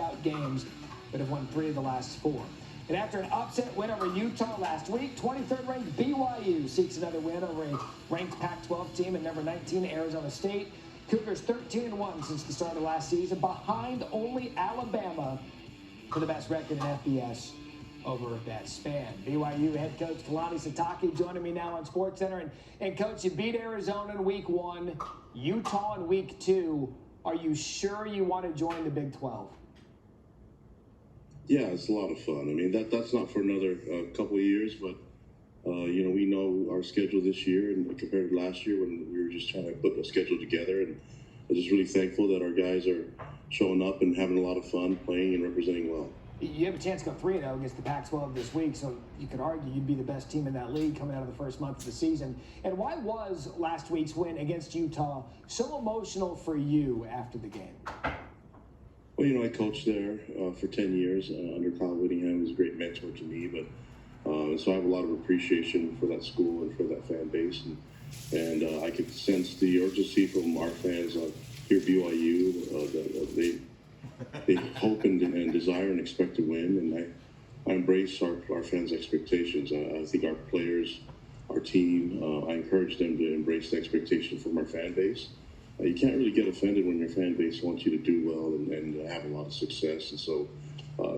shutout games, but have won 3 of the last 4. And after an upset win over Utah last week, 23rd ranked BYU seeks another win over a ranked Pac-12 team at number 19, Arizona State. Cougars 13-1 since the start of last season, behind only Alabama for the best record in FBS over that span. BYU head coach Kalani joining me now on Sportscenter. And Coach, you beat Arizona in week 1, Utah in week 2. Are you sure you want to join the Big 12? Yeah, it's a lot of fun. I mean, that's not for another couple of years, but we know our schedule this year and compared to last year when we were just trying to put a schedule together. And I'm just really thankful that our guys are showing up and having a lot of fun playing and representing well. You have a chance to go 3-0 against the Pac-12 this week, so you could argue you'd be the best team in that league coming out of the first month of the season. And why was last week's win against Utah so emotional for you after the game? Well, I coached there for 10 years under Kyle Whittingham. He was a great mentor to me, but so I have a lot of appreciation for that school and for that fan base. And I could sense the urgency from our fans here at BYU. They hope and desire and expect to win, and I embrace our fans' expectations. I think our players, our team, I encourage them to embrace the expectation from our fan base. You can't really get offended when your fan base wants you to do well and have a lot of success. And so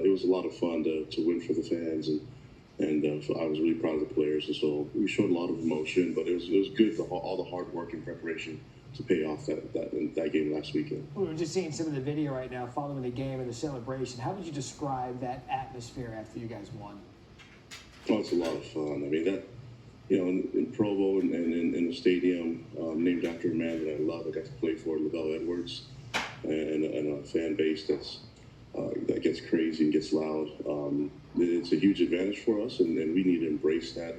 it was a lot of fun to win for the fans, and so I was really proud of the players. And so we showed a lot of emotion, but it was good, all the hard work and preparation to pay off that game last weekend. We were just seeing some of the video right now following the game and the celebration. How would you describe that atmosphere after you guys won? Oh, it's a lot of fun. I mean, in Provo and in a stadium named after a man that I love, I got to play for, Lavelle Edwards, and a fan base that gets crazy and gets loud. It's a huge advantage for us, and we need to embrace that,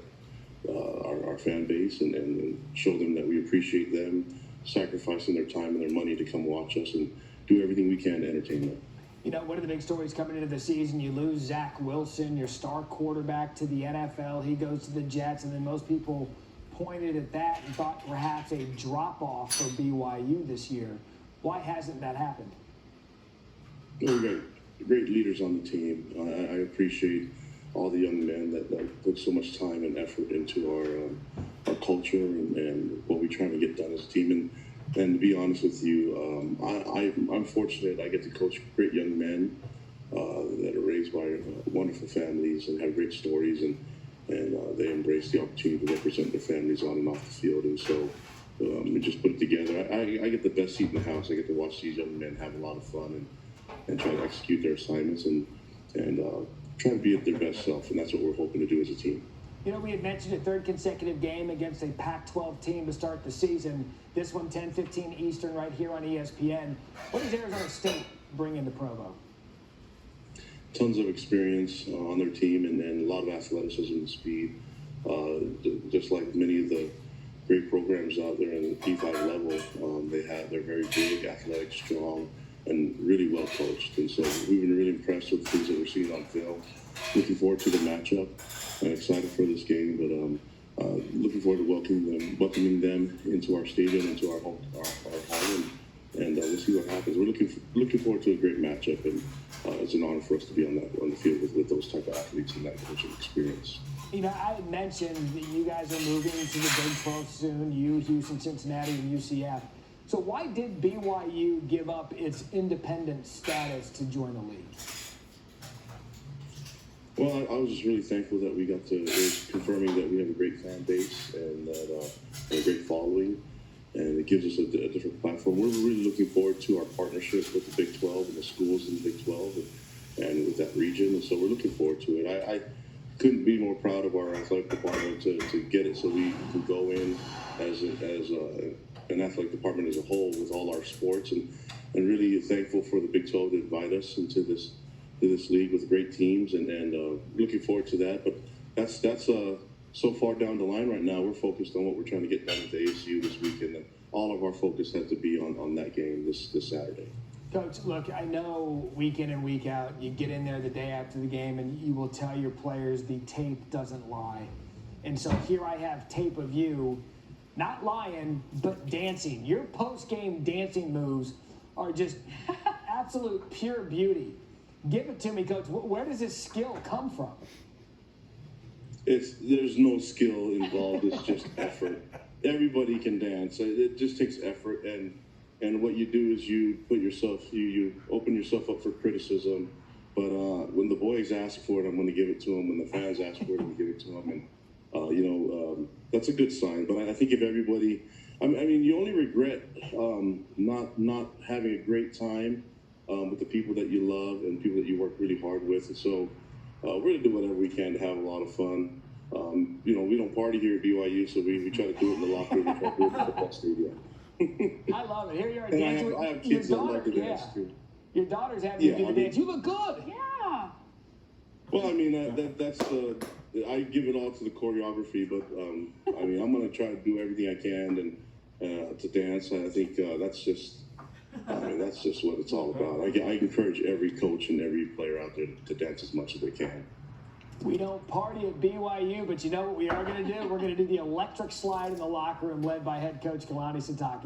our fan base, and show them that we appreciate them sacrificing their time and their money to come watch us and do everything we can to entertain them. One of the big stories coming into the season, you lose Zach Wilson, your star quarterback, to the NFL. He goes to the Jets, and then most people pointed at that and thought perhaps a drop-off for BYU this year. Why hasn't that happened? Well, we got great leaders on the team. I appreciate all the young men that put so much time and effort into our culture and what we're trying to get done as a team. And to be honest with you, I'm fortunate I get to coach great young men that are raised by wonderful families and have great stories, and they embrace the opportunity to represent their families on and off the field. And so we just put it together. I get the best seat in the house. I get to watch these young men have a lot of fun and try to execute their assignments and try to be at their best self, and that's what we're hoping to do as a team. We had mentioned a third consecutive game against a Pac-12 team to start the season. This one, 10:15 Eastern, right here on ESPN. What does Arizona State bring into Provo? Tons of experience on their team and a lot of athleticism and speed. Just like many of the great programs out there in the P5 level, they're very big, athletic, strong, and really well coached. And so we've been really impressed with the things that we're seeing on film. Looking forward to the matchup. I'm excited for this game, but looking forward to welcoming them into our stadium, into our home, and we'll see what happens. We're looking forward to a great matchup, and it's an honor for us to be on the field with those type of athletes and that coaching experience. I had mentioned that you guys are moving to the Big 12 soon. You, Houston, Cincinnati, and UCF. So why did BYU give up its independent status to join the league? Well, I was just really thankful that we got to, it was confirming that we have a great fan base and that a great following, and it gives us a different platform. We're really looking forward to our partnership with the Big 12 and the schools in the Big 12 and with that region, and so we're looking forward to it. I couldn't be more proud of our athletic department to get it so we can go in as an athletic department as a whole with all our sports, and really thankful for the Big 12 to invite us into this league with great teams, and looking forward to that. But that's so far down the line right now. We're focused on what we're trying to get done with the ASU this weekend, and all of our focus has to be on that game this Saturday. Coach, look, I know week in and week out, you get in there the day after the game and you will tell your players the tape doesn't lie. And so here I have tape of you, not lying, but dancing. Your post-game dancing moves are just absolute pure beauty. Give it to me, Coach. Where does this skill come from? There's no skill involved. It's just effort. Everybody can dance. It just takes effort, and what you do is you open yourself up for criticism. But when the boys ask for it, I'm going to give it to them. When the fans ask for it, I'm going to give it to them. And that's a good sign. But I think if everybody, I mean, you only regret not having a great time with the people that you love and people that you work really hard with. And so we're going to do whatever we can to have a lot of fun. We don't party here at BYU, so we try to do it in the locker room. We try to do it in the football stadium. I love it. Here you are And dancing. I have kids that love to dance too. Your daughter's having you do the dance. You look good. Yeah. Well, I mean, that's I give it all to the choreography, but I mean, I'm going to try to do everything I can and to dance. I think that's just what it's all about. I encourage every coach and every player out there to dance as much as they can. We don't party at BYU, but you know what we are going to do? We're going to do the electric slide in the locker room led by head coach Kalani.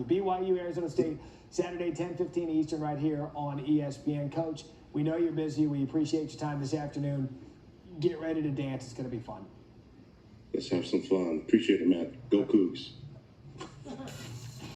BYU, Arizona State, Saturday, 10:15 Eastern, right here on ESPN. Coach, we know you're busy. We appreciate your time this afternoon. Get ready to dance. It's going to be fun. Let's have some fun. Appreciate it, Matt. Go Cougs.